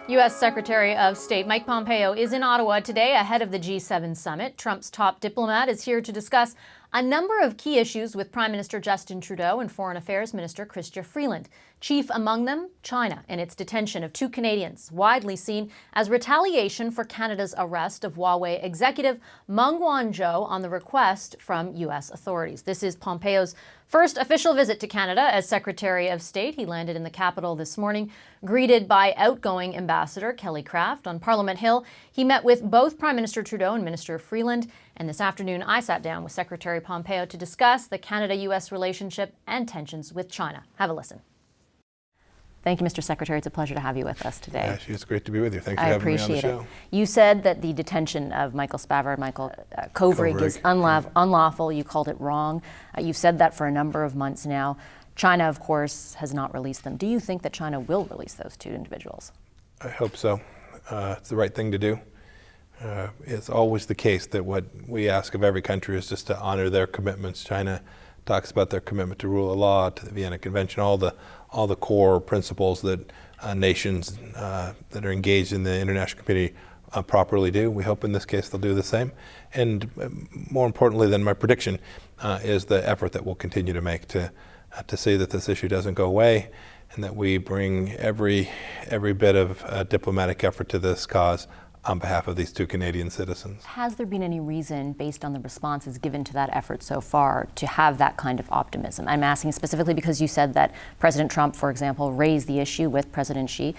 U.S. Secretary of State Mike Pompeo is in Ottawa today ahead of the G7 summit. Trump's top diplomat is here to discuss a number of key issues with Prime Minister Justin Trudeau and Foreign Affairs Minister Chrystia Freeland. Chief among them, China and its detention of two Canadians, widely seen as retaliation for Canada's arrest of Huawei executive Meng Wanzhou on the request from U.S. authorities. This is Pompeo's first official visit to Canada as Secretary of State. He landed in the capital this morning, greeted by outgoing Ambassador Kelly Craft. On Parliament Hill, he met with both Prime Minister Trudeau and Minister Freeland. And this afternoon, I sat down with Secretary Pompeo to discuss the Canada-U.S. relationship and tensions with China. Have a listen. Thank you, Mr. Secretary. It's a pleasure to have you with us today. Actually, it's great to be with you. Thanks for having me on the show. You said that the detention of Michael Spavor and Michael Kovrig is unlawful. You called it wrong. You've said that for a number of months now. China, of course, has not released them. Do you think that China will release those two individuals? I hope so. It's the right thing to do. It's always the case that what we ask of every country is just to honor their commitments. China talks about their commitment to rule of law, to the Vienna Convention, all the core principles that nations that are engaged in the international community properly do. We hope in this case they'll do the same. And more importantly than my prediction is the effort that we'll continue to make to see that this issue doesn't go away and that we bring every bit of diplomatic effort to this cause on behalf of these two Canadian citizens. Has there been any reason, based on the responses given to that effort so far, to have that kind of optimism? I'm asking specifically because you said that President Trump, for example, raised the issue with President Xi.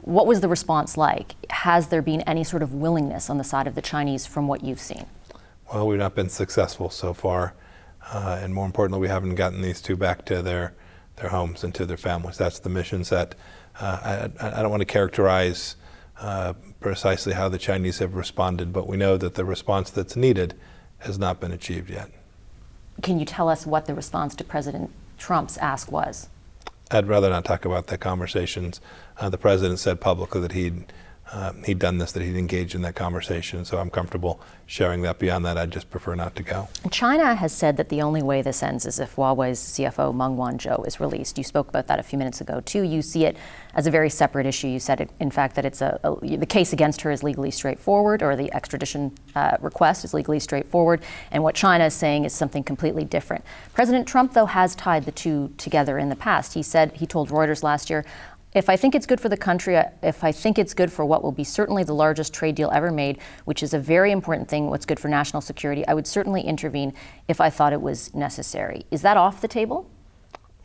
What was the response like? Has there been any sort of willingness on the side of the Chinese from what you've seen? Well, we've not been successful so far. And more importantly, we haven't gotten these two back to their homes and to their families. That's the mission set. I don't want to characterize precisely how the Chinese have responded, but we know that the response that's needed has not been achieved yet. Can you tell us what the response to President Trump's ask was? I'd rather not talk about the conversations. The president said publicly that he'd done this, that he'd engaged in that conversation, so I'm comfortable sharing that. Beyond that, I'd just prefer not to go. China has said that the only way this ends is if Huawei's CFO Meng Wanzhou is released. You spoke about that a few minutes ago too. You see it as a very separate issue. You said, in fact, that it's the case against her is legally straightforward, or the extradition request is legally straightforward, and what China is saying is something completely different. President Trump, though, has tied the two together in the past. He told Reuters last year, if I think it's good for the country, if I think it's good for what will be certainly the largest trade deal ever made, which is a very important thing, what's good for national security, I would certainly intervene if I thought it was necessary. Is that off the table?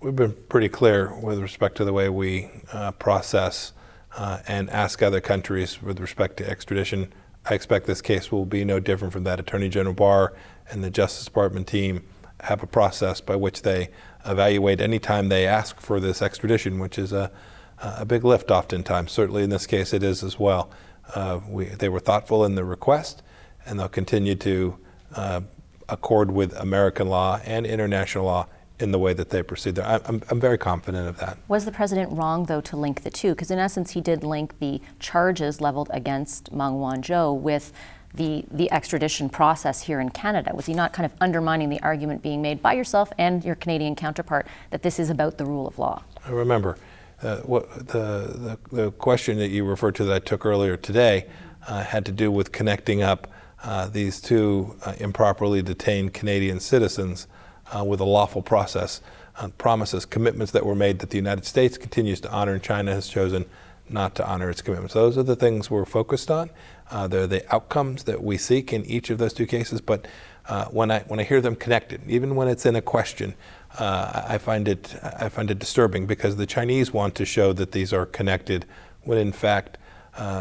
We've been pretty clear with respect to the way we process and ask other countries with respect to extradition. I expect this case will be no different from that. Attorney General Barr and the Justice Department team have a process by which they evaluate any time they ask for this extradition, which is a big lift oftentimes. Certainly in this case it is as well. They were thoughtful in the request, and they'll continue to accord with American law and international law in the way that they proceed there. I'm very confident of that. Was the president wrong, though, to link the two? Because in essence he did link the charges leveled against Meng Wanzhou with the extradition process here in Canada. Was he not kind of undermining the argument being made by yourself and your Canadian counterpart that this is about the rule of law? Remember, the question that you referred to that I took earlier today had to do with connecting up these two improperly detained Canadian citizens with a lawful process, promises, commitments that were made that the United States continues to honor and China has chosen not to honor its commitments. Those are the things we're focused on. They're the outcomes that we seek in each of those two cases. But when I hear them connected, even when it's in a question, I find it disturbing because the Chinese want to show that these are connected, when in fact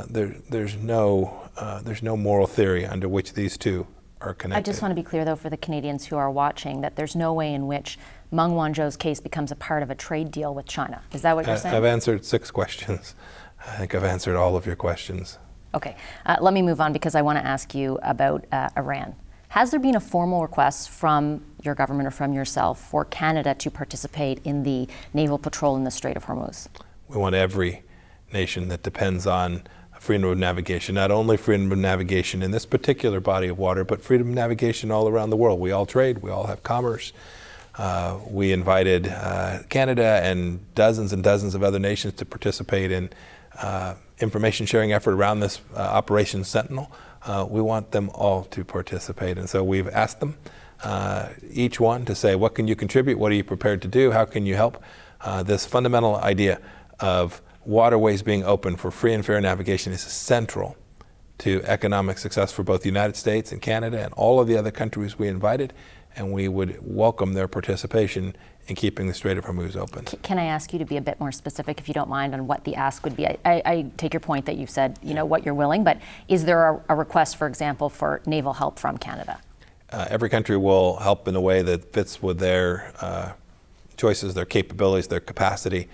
there's no moral theory under which these two are connected. I just want to be clear, though, for the Canadians who are watching, that there's no way in which Meng Wanzhou's case becomes a part of a trade deal with China. Is that what you're saying? I've answered 6 questions. I think I've answered all of your questions. Okay, let me move on because I want to ask you about Iran. Has there been a formal request from your government or from yourself for Canada to participate in the naval patrol in the Strait of Hormuz? We want every nation that depends on freedom of navigation, not only freedom of navigation in this particular body of water, but freedom of navigation all around the world. We all trade, we all have commerce. We invited Canada and dozens of other nations to participate in information sharing effort around this Operation Sentinel. We want them all to participate. And so we've asked them, each one, to say, what can you contribute? What are you prepared to do? How can you help? This fundamental idea of waterways being open for free and fair navigation is central to economic success for both the United States and Canada and all of the other countries we invited, and we would welcome their participation in keeping the Strait of Hormuz open. Can I ask you to be a bit more specific, if you don't mind, on what the ask would be? I take your point that you've said, what you're willing, but is there a request, for example, for naval help from Canada? Every country will help in a way that fits with their choices, their capabilities, their capacity.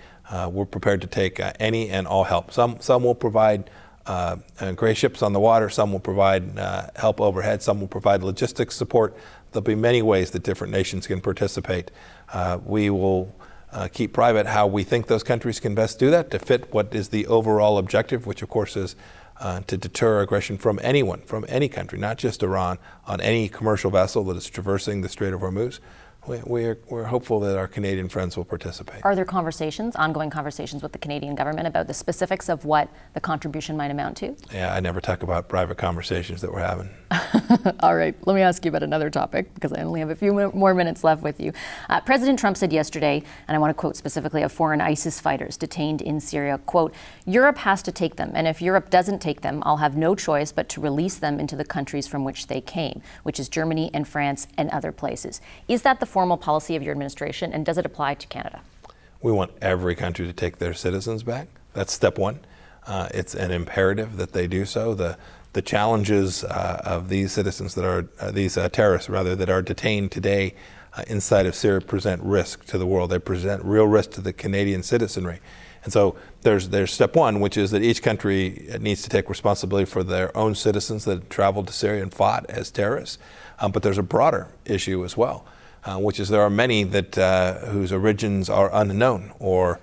We're prepared to take any and all help. Some will provide gray ships on the water, some will provide help overhead, some will provide logistics support. There'll be many ways that different nations can participate. We will keep private how we think those countries can best do that to fit what is the overall objective, which of course is to deter aggression from anyone, from any country, not just Iran, on any commercial vessel that is traversing the Strait of Hormuz. We're hopeful that our Canadian friends will participate. Are there ongoing conversations with the Canadian government about the specifics of what the contribution might amount to? Yeah, I never talk about private conversations that we're having. All right, let me ask you about another topic, because I only have a few more minutes left with you. President Trump said yesterday, and I want to quote specifically, of foreign ISIS fighters detained in Syria, quote, "Europe has to take them, and if Europe doesn't take them, I'll have no choice but to release them into the countries from which they came," which is Germany and France and other places. Is that the formal policy of your administration, and does it apply to Canada? We want every country to take their citizens back. That's step one. It's an imperative that they do so. The challenges of these citizens that are, these terrorists rather, that are detained today inside of Syria present risk to the world. They present real risk to the Canadian citizenry. And so there's step one, which is that each country needs to take responsibility for their own citizens that traveled to Syria and fought as terrorists. But there's a broader issue as well, which is there are many that whose origins are unknown, or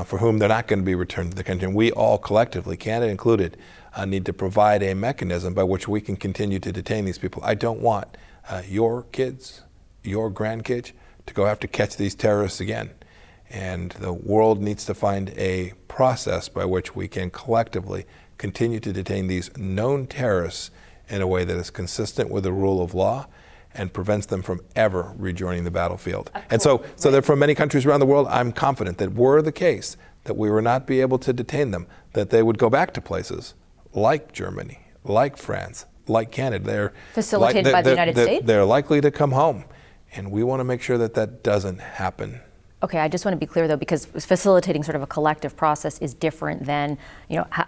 for whom they're not going to be returned to the country. And we all collectively, Canada included, need to provide a mechanism by which we can continue to detain these people. I don't want your kids, your grandkids, to go have to catch these terrorists again. And the world needs to find a process by which we can collectively continue to detain these known terrorists in a way that is consistent with the rule of law and prevents them from ever rejoining the battlefield. And so that from many countries around the world, I'm confident that were the case that we would not be able to detain them, that they would go back to places like Germany, like France, like Canada. They're facilitated by the United States? They're likely to come home. And we want to make sure that that doesn't happen. Okay, I just want to be clear though, because facilitating sort of a collective process is different than,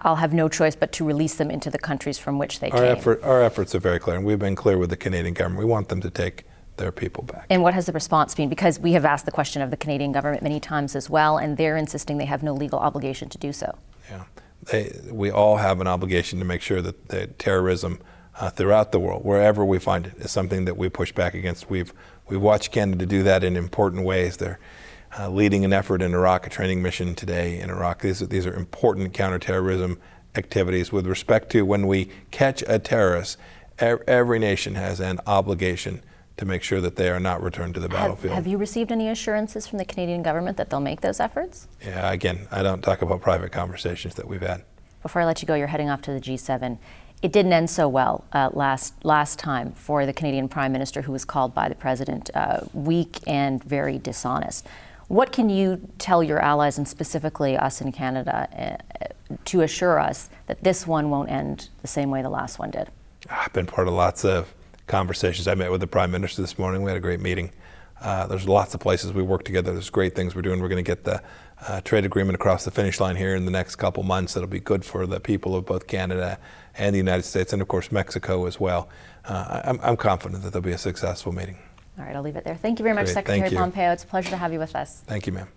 I'll have no choice but to release them into the countries from which they came. Our efforts are very clear, and we've been clear with the Canadian government. We want them to take their people back. And what has the response been? Because we have asked the question of the Canadian government many times as well, and they're insisting they have no legal obligation to do so. Yeah, we all have an obligation to make sure that the terrorism throughout the world, wherever we find it, is something that we push back against. We've watched Canada do that in important ways. They're leading an effort in Iraq, a training mission today in Iraq. These are important counterterrorism activities. With respect to when we catch a terrorist, every nation has an obligation to make sure that they are not returned to the battlefield. Have you received any assurances from the Canadian government that they'll make those efforts? Yeah, again, I don't talk about private conversations that we've had. Before I let you go, you're heading off to the G7. It didn't end so well last time for the Canadian Prime Minister, who was called by the President weak and very dishonest. What can you tell your allies, and specifically us in Canada, to assure us that this one won't end the same way the last one did? I've been part of lots of conversations. I met with the Prime Minister this morning. We had a great meeting. There's lots of places we work together. There's great things we're doing. We're going to get the trade agreement across the finish line here in the next couple months. That'll be good for the people of both Canada and the United States, and of course Mexico as well. I'm confident that there'll be a successful meeting. All right, I'll leave it there. Thank you very much, Secretary Pompeo. It's a pleasure to have you with us. Thank you, ma'am.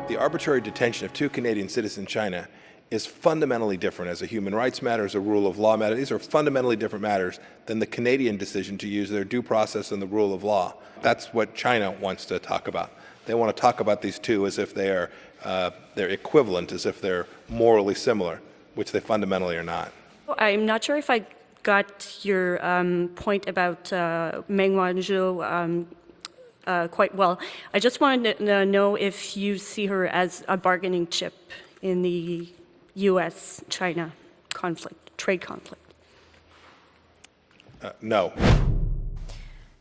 The arbitrary detention of 2 Canadian citizens in China is fundamentally different as a human rights matter, as a rule of law matter. These are fundamentally different matters than the Canadian decision to use their due process and the rule of law. That's what China wants to talk about. They want to talk about these two as if they are they're equivalent, as if they're morally similar, which they fundamentally are not. I'm not sure if I got your point about Meng Wanzhou quite well. I just wanted to know if you see her as a bargaining chip in the U.S.-China conflict, trade conflict? No.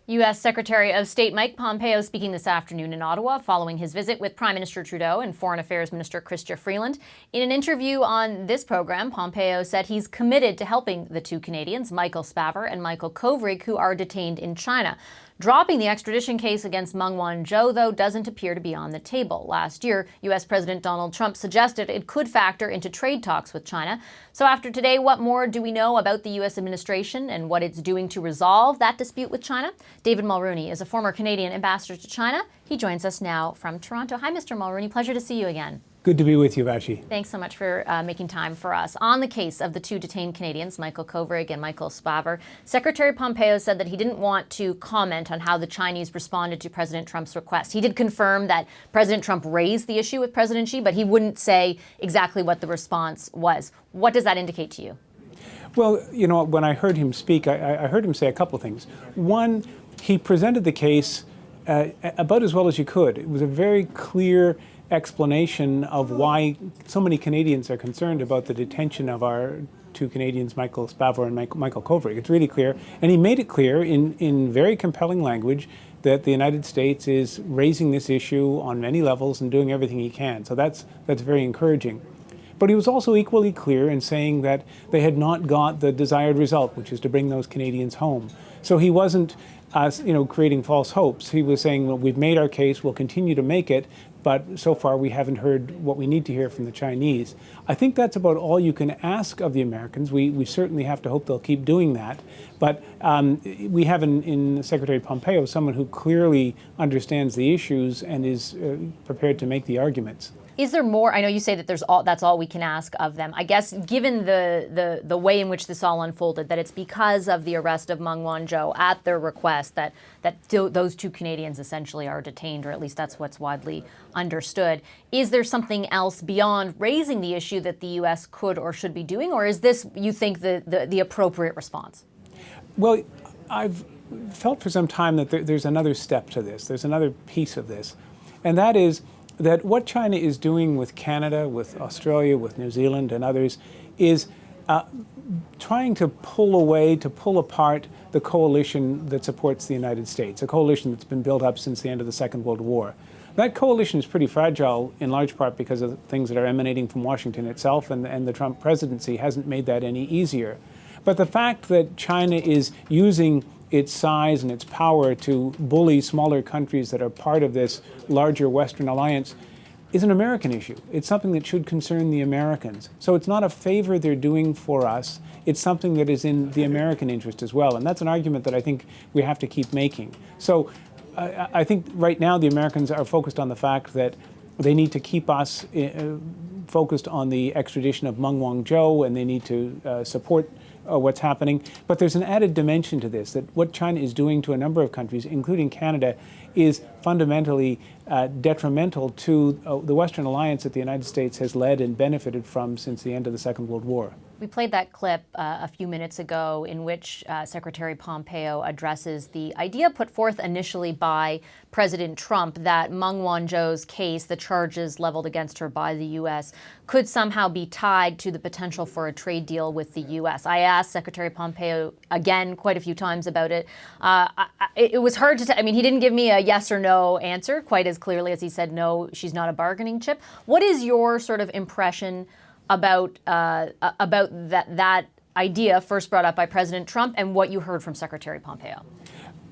U.S. Secretary of State Mike Pompeo speaking this afternoon in Ottawa following his visit with Prime Minister Trudeau and Foreign Affairs Minister Chrystia Freeland. In an interview on this program, Pompeo said he's committed to helping the two Canadians, Michael Spavor and Michael Kovrig, who are detained in China. Dropping the extradition case against Meng Wanzhou, though, doesn't appear to be on the table. Last year, U.S. President Donald Trump suggested it could factor into trade talks with China. So after today, what more do we know about the U.S. administration and what it's doing to resolve that dispute with China? David Mulrooney is a former Canadian ambassador to China. He joins us now from Toronto. Hi, Mr. Mulrooney. Pleasure to see you again. Good to be with you, Vassy. Thanks so much for making time for us. On the case of the two detained Canadians, Michael Kovrig and Michael Spavor, Secretary Pompeo said that he didn't want to comment on how the Chinese responded to President Trump's request. He did confirm that President Trump raised the issue with President Xi, but he wouldn't say exactly what the response was. What does that indicate to you? Well, you know, when I heard him speak, I heard him say a couple of things. One, he presented the case about as well as you could. It was a very clear explanation of why so many Canadians are concerned about the detention of our two Canadians, Michael Spavor and Michael Kovrig. It's really clear. And he made it clear in very compelling language that the United States is raising this issue on many levels and doing everything he can. So that's very encouraging. But he was also equally clear in saying that they had not got the desired result, which is to bring those Canadians home. So he wasn't creating false hopes. He was saying, well, we've made our case, we'll continue to make it, but so far we haven't heard what we need to hear from the Chinese. I think that's about all you can ask of the Americans. We certainly have to hope they'll keep doing that. But we have in Secretary Pompeo someone who clearly understands the issues and is prepared to make the arguments. Is there more? I know you say that that's all we can ask of them. I guess given the way in which this all unfolded, that it's because of the arrest of Meng Wanzhou at their request that those two Canadians essentially are detained, or at least that's what's widely understood. Is there something else beyond raising the issue that the U.S. could or should be doing, or is this, you think, the appropriate response? Well, I've felt for some time that there's another step to this. There's another piece of this, and that is that what China is doing with Canada, with Australia, with New Zealand and others is trying to pull apart the coalition that supports the United States, a coalition that's been built up since the end of the Second World War. That coalition is pretty fragile in large part because of things that are emanating from Washington itself, and the Trump presidency hasn't made that any easier. But the fact that China is using its size and its power to bully smaller countries that are part of this larger Western alliance is an American issue. It's something that should concern the Americans. So it's not a favor they're doing for us. It's something that is in the American interest as well. And that's an argument that I think we have to keep making. So I think right now the Americans are focused on the fact that they need to keep us focused on the extradition of Meng Wanzhou, and they need to support what's happening. But there's an added dimension to this, that what China is doing to a number of countries, including Canada, is fundamentally detrimental to the Western alliance that the United States has led and benefited from since the end of the Second World War. We played that clip a few minutes ago in which Secretary Pompeo addresses the idea put forth initially by President Trump that Meng Wanzhou's case, the charges leveled against her by the U.S., could somehow be tied to the potential for a trade deal with the U.S. I asked Secretary Pompeo again quite a few times about it. It was hard to he didn't give me a yes or no answer quite as clearly as he said, no, she's not a bargaining chip. What is your sort of impression about that idea first brought up by President Trump and what you heard from Secretary Pompeo?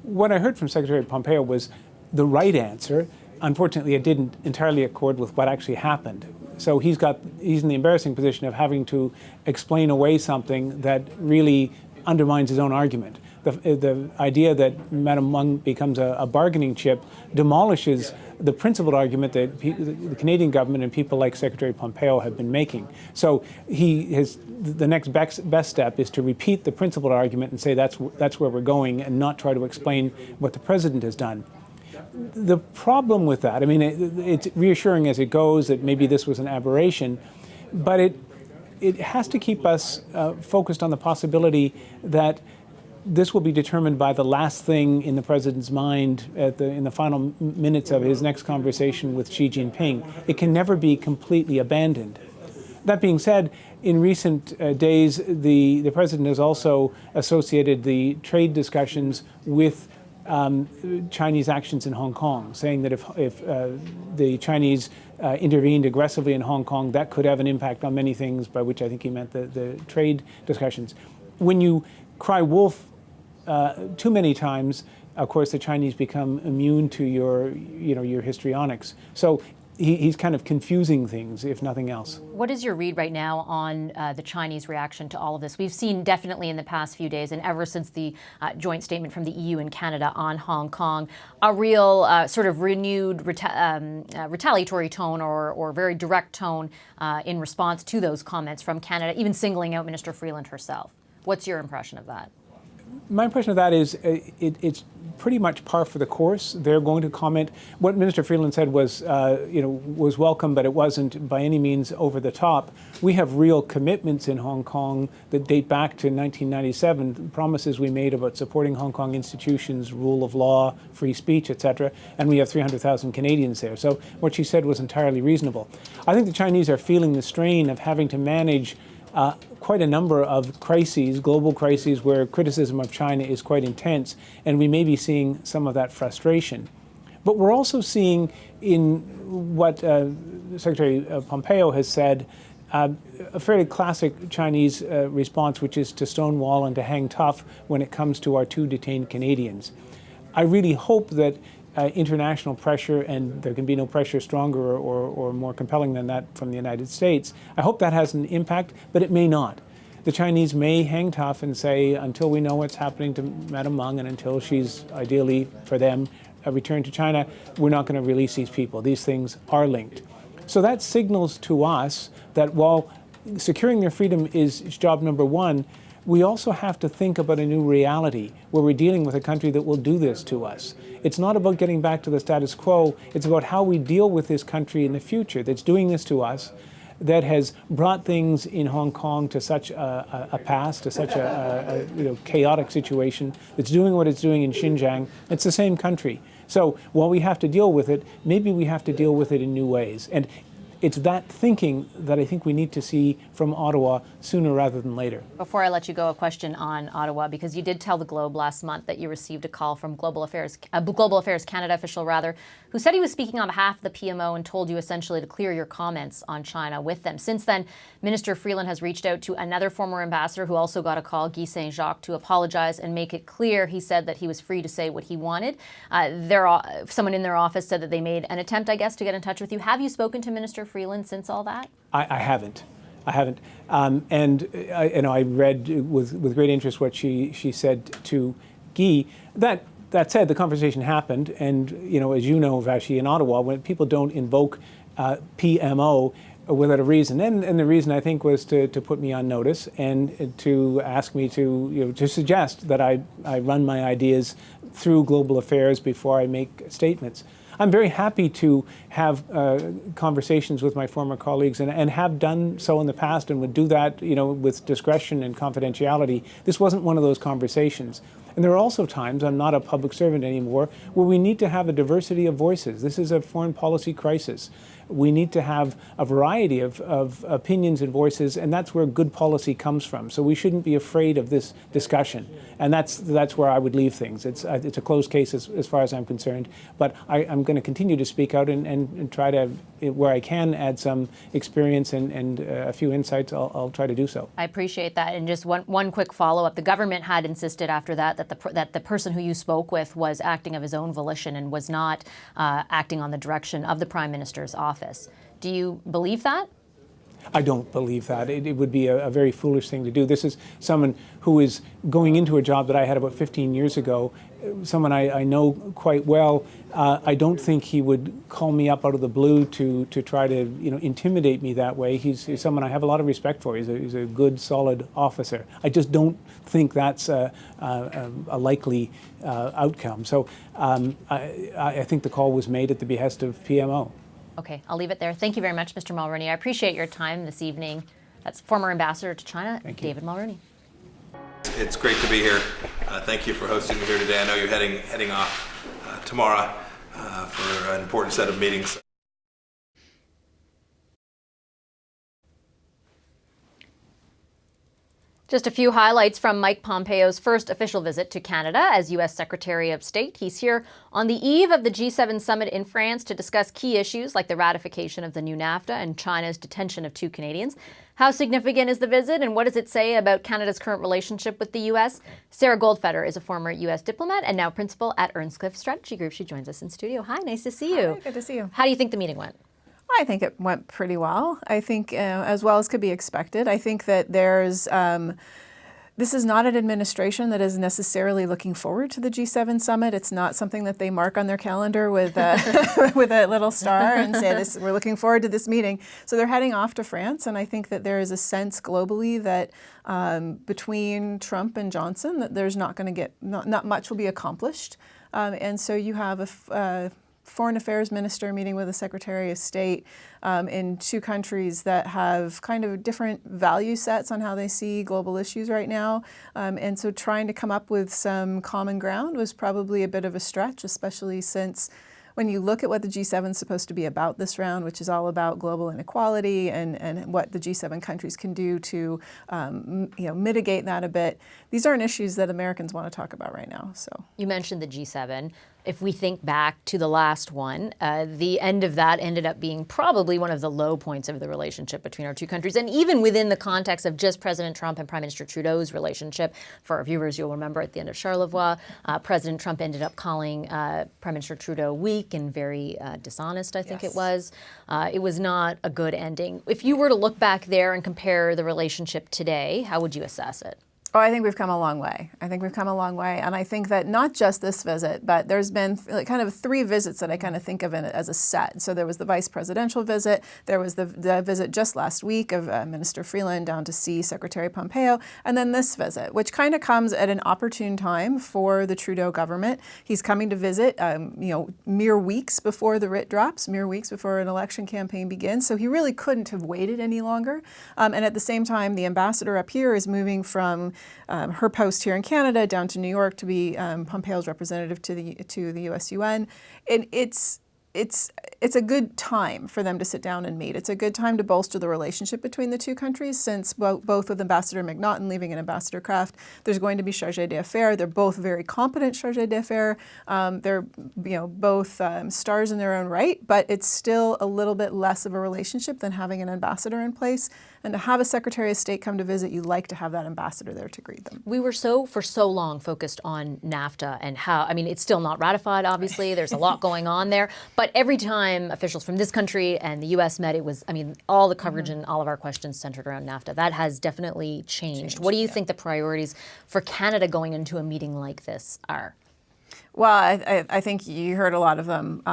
What I heard from Secretary Pompeo was the right answer. Unfortunately, it didn't entirely accord with what actually happened. So he's in the embarrassing position of having to explain away something that really undermines his own argument. The idea that Madam Meng becomes a bargaining chip demolishes the principled argument that the Canadian government and people like Secretary Pompeo have been making. So the next best step is to repeat the principled argument and say that's where we're going, and not try to explain what the president has done. The problem with that, it's reassuring as it goes that maybe this was an aberration, but it has to keep us focused on the possibility that this will be determined by the last thing in the president's mind in the final minutes of his next conversation with Xi Jinping. It can never be completely abandoned. That being said, in recent days, the president has also associated the trade discussions with Chinese actions in Hong Kong, saying that if the Chinese intervened aggressively in Hong Kong, that could have an impact on many things, by which I think he meant the trade discussions. When you cry wolf too many times, of course, the Chinese become immune to your histrionics. So he's kind of confusing things, if nothing else. What is your read right now on the Chinese reaction to all of this? We've seen definitely in the past few days, and ever since the joint statement from the EU and Canada on Hong Kong, a real sort of renewed retaliatory tone or very direct tone in response to those comments from Canada, even singling out Minister Freeland herself. What's your impression of that? My impression of that is it's pretty much par for the course. They're going to comment. What Minister Freeland said was, was welcome, but it wasn't by any means over the top. We have real commitments in Hong Kong that date back to 1997, promises we made about supporting Hong Kong institutions, rule of law, free speech, etc. And we have 300,000 Canadians there. So what she said was entirely reasonable. I think the Chinese are feeling the strain of having to manage quite a number of crises, global crises, where criticism of China is quite intense, and we may be seeing some of that frustration. But we're also seeing in what Secretary Pompeo has said, a fairly classic Chinese response, which is to stonewall and to hang tough when it comes to our 2 detained Canadians. I really hope that international pressure, and there can be no pressure stronger or more compelling than that from the United States. I hope that has an impact, but it may not. The Chinese may hang tough and say, until we know what's happening to Madam Meng and until she's ideally, for them, returned to China, we're not going to release these people. These things are linked. So that signals to us that while securing their freedom is job number 1, we also have to think about a new reality where we're dealing with a country that will do this to us. It's not about getting back to the status quo. It's about how we deal with this country in the future that's doing this to us, that has brought things in Hong Kong to such a pass, to such a chaotic situation, that's doing what it's doing in Xinjiang. It's the same country. So while we have to deal with it, maybe we have to deal with it in new ways. And it's that thinking that I think we need to see from Ottawa sooner rather than later. Before I let you go, a question on Ottawa, because you did tell the Globe last month that you received a call from Global Affairs Canada official, who said he was speaking on behalf of the PMO and told you essentially to clear your comments on China with them. Since then, Minister Freeland has reached out to another former ambassador who also got a call, Guy Saint-Jacques, to apologize and make it clear. He said that he was free to say what he wanted. Someone in their office said that they made an attempt, I guess, to get in touch with you. Have you spoken to Minister Freeland since all that? I haven't. And I read with great interest what she said to Guy. That said, the conversation happened, and as you know, Vassy, in Ottawa, when people don't invoke PMO without a reason, and the reason I think was to put me on notice and to ask me to suggest that I run my ideas through Global Affairs before I make statements. I'm very happy to have conversations with my former colleagues and have done so in the past and would do that, with discretion and confidentiality. This wasn't one of those conversations. And there are also times, I'm not a public servant anymore, where we need to have a diversity of voices. This is a foreign policy crisis. We need to have a variety of opinions and voices, and that's where good policy comes from. So we shouldn't be afraid of this discussion. And that's where I would leave things. It's a closed case as far as I'm concerned. But I'm going to continue to speak out and try to, where I can, add some experience and a few insights. I'll try to do so. I appreciate that. And just one quick follow-up. The government had insisted after that that the person who you spoke with was acting of his own volition and was not acting on the direction of the Prime Minister's office. Do you believe that? I don't believe that. It would be a very foolish thing to do. This is someone who is going into a job that I had about 15 years ago, someone I know quite well. I don't think he would call me up out of the blue to try to intimidate me that way. He's someone I have a lot of respect for. He's a good, solid officer. I just don't think that's a likely outcome. So I think the call was made at the behest of PMO. Okay, I'll leave it there. Thank you very much, Mr. Mulroney. I appreciate your time this evening. That's former Ambassador to China, David Mulroney. It's great to be here. Thank you for hosting me here today. I know you're heading off tomorrow for an important set of meetings. Just a few highlights from Mike Pompeo's first official visit to Canada as U.S. Secretary of State. He's here on the eve of the G7 summit in France to discuss key issues like the ratification of the new NAFTA and China's detention of 2 Canadians. How significant is the visit, and what does it say about Canada's current relationship with the U.S.? Sarah Goldfeder is a former U.S. diplomat and now principal at Earnscliffe Strategy Group. She joins us in studio. Hi, nice to see you. Hi, good to see you. How do you think the meeting went? I think it went pretty well. I think as well as could be expected. I think that there's this is not an administration that is necessarily looking forward to the G7 summit. It's not something that they mark on their calendar with with a little star and say, "This, we're looking forward to this meeting." So they're heading off to France, and I think that there is a sense globally that between Trump and Johnson, that there's not going to get not much will be accomplished, and so you have a Foreign Affairs Minister meeting with the Secretary of State in 2 countries that have kind of different value sets on how they see global issues right now. And so trying to come up with some common ground was probably a bit of a stretch, especially since when you look at what the G7 is supposed to be about this round, which is all about global inequality and what the G7 countries can do to mitigate that a bit, these aren't issues that Americans want to talk about right now. So you mentioned the G7. If we think back to the last one, the end of that ended up being probably one of the low points of the relationship between our 2 countries. And even within the context of just President Trump and Prime Minister Trudeau's relationship, for our viewers, you'll remember at the end of Charlevoix, President Trump ended up calling Prime Minister Trudeau weak and very dishonest, I think it was. It was not a good ending. If you were to look back there and compare the relationship today, how would you assess it? Oh, I think we've come a long way. And I think that not just this visit, but there's been kind of 3 visits that I kind of think of as a set. So there was the vice presidential visit, there was the visit just last week of Minister Freeland down to see Secretary Pompeo, and then this visit, which kind of comes at an opportune time for the Trudeau government. He's coming to visit, mere weeks before the writ drops, mere weeks before an election campaign begins. So he really couldn't have waited any longer. And at the same time, the ambassador up here is moving from her post here in Canada down to New York to be Pompeo's representative to the U.S. UN. And it's a good time for them to sit down and meet. It's a good time to bolster the relationship between the 2 countries, since both with Ambassador McNaughton leaving and Ambassador Kraft, there's going to be chargé d'affaires. They're both very competent chargé d'affaires. They're both stars in their own right, but it's still a little bit less of a relationship than having an ambassador in place. And to have a Secretary of State come to visit, you like to have that ambassador there to greet them. We were for so long focused on NAFTA and how, it's still not ratified, obviously. There's a lot going on there. But every time officials from this country and the U.S. met, it was, all the coverage and all of our questions centered around NAFTA. That has definitely changed. What do you think the priorities for Canada going into a meeting like this are? Well, I think you heard a lot of them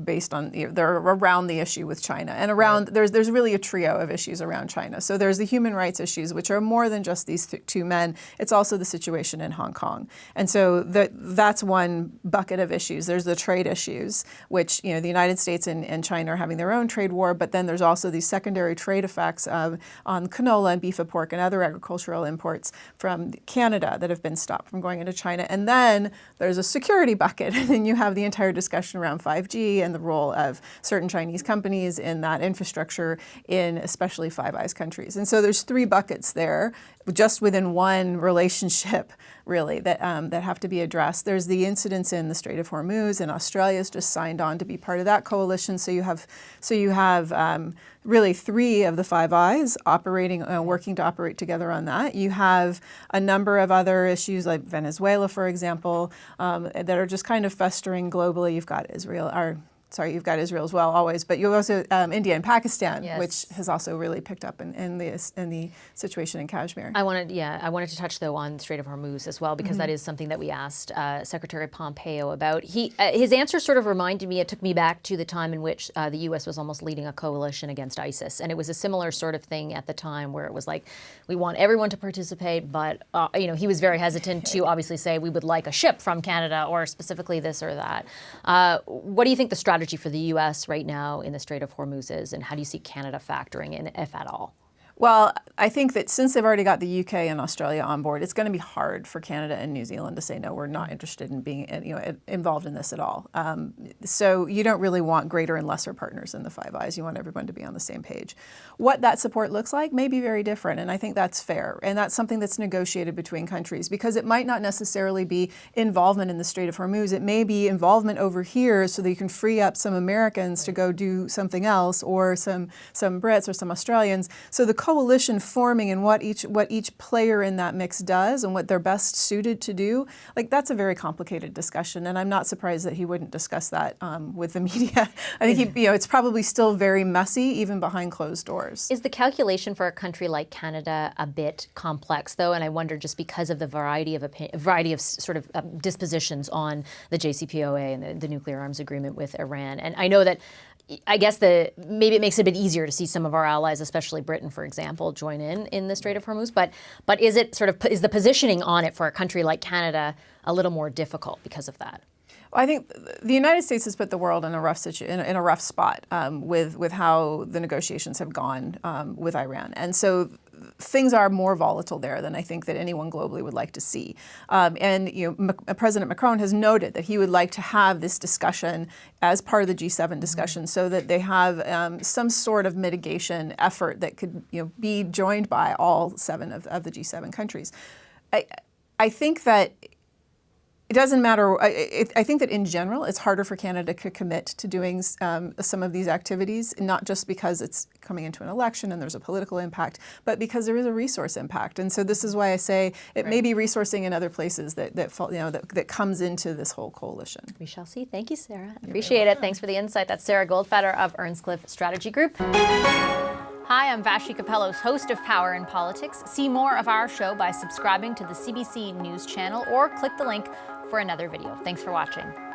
based on, they're around the issue with China. And around, there's really a trio of issues around China. So there's the human rights issues, which are more than just these 2 men. It's also the situation in Hong Kong. And so that's one bucket of issues. There's the trade issues, which, the United States and China are having their own trade war. But then there's also these secondary trade effects on canola and beef and pork and other agricultural imports from Canada that have been stopped from going into China. And then there's a security bucket, and then you have the entire discussion around 5G and the role of certain Chinese companies in that infrastructure in especially Five Eyes countries. And so there's 3 buckets there, just within one relationship, really, that have to be addressed. There's the incidents in the Strait of Hormuz, and Australia's just signed on to be part of that coalition. So you have really 3 of the Five Eyes working to operate together on that. You have a number of other issues like Venezuela, for example, that are just kind of festering globally. You've got Israel as well, always, but you have also India and Pakistan, which has also really picked up in the situation in Kashmir. I wanted to touch though on the Strait of Hormuz as well, because that is something that we asked Secretary Pompeo about. His answer sort of reminded me. It took me back to the time in which the U.S. was almost leading a coalition against ISIS, and it was a similar sort of thing at the time, where it was like, we want everyone to participate, but he was very hesitant to obviously say we would like a ship from Canada or specifically this or that. What do you think the strategy for the U.S. right now in the Strait of Hormuz is, and how do you see Canada factoring in, if at all? Well, I think that since they've already got the UK and Australia on board, it's going to be hard for Canada and New Zealand to say, no, we're not interested in being involved in this at all. So you don't really want greater and lesser partners in the Five Eyes. You want everyone to be on the same page. What that support looks like may be very different, and I think that's fair. And that's something that's negotiated between countries, because it might not necessarily be involvement in the Strait of Hormuz. It may be involvement over here so that you can free up some Americans to go do something else, or some Brits or some Australians. So the coalition forming and what each player in that mix does and what they're best suited to do, like, that's a very complicated discussion, and I'm not surprised that he wouldn't discuss that with the media. I think it's probably still very messy, even behind closed doors. Is the calculation for a country like Canada a bit complex, though? And I wonder, just because of the variety of sort of dispositions on the JCPOA and the nuclear arms agreement with Iran. And I know that, I guess maybe it makes it a bit easier to see some of our allies, especially Britain, for example, join in the Strait of Hormuz. But is the positioning on it for a country like Canada a little more difficult because of that? Well, I think the United States has put the world in a rough spot with how the negotiations have gone with Iran, and so things are more volatile there than I think that anyone globally would like to see. And President Macron has noted that he would like to have this discussion as part of the G7 discussion, so that they have some sort of mitigation effort that could be joined by all 7 of the G7 countries. I think that it doesn't matter. I think that in general, it's harder for Canada to commit to doing some of these activities, not just because it's coming into an election and there's a political impact, but because there is a resource impact. And so this is why I say it may be resourcing in other places that comes into this whole coalition. We shall see. Thank you, Sarah. Appreciate it. Thanks for the insight. That's Sarah Goldfeder of Earnscliffe Strategy Group. Hi, I'm Vassy Kapelos, host of Power in Politics. See more of our show by subscribing to the CBC News channel or click the link for another video. Thanks for watching.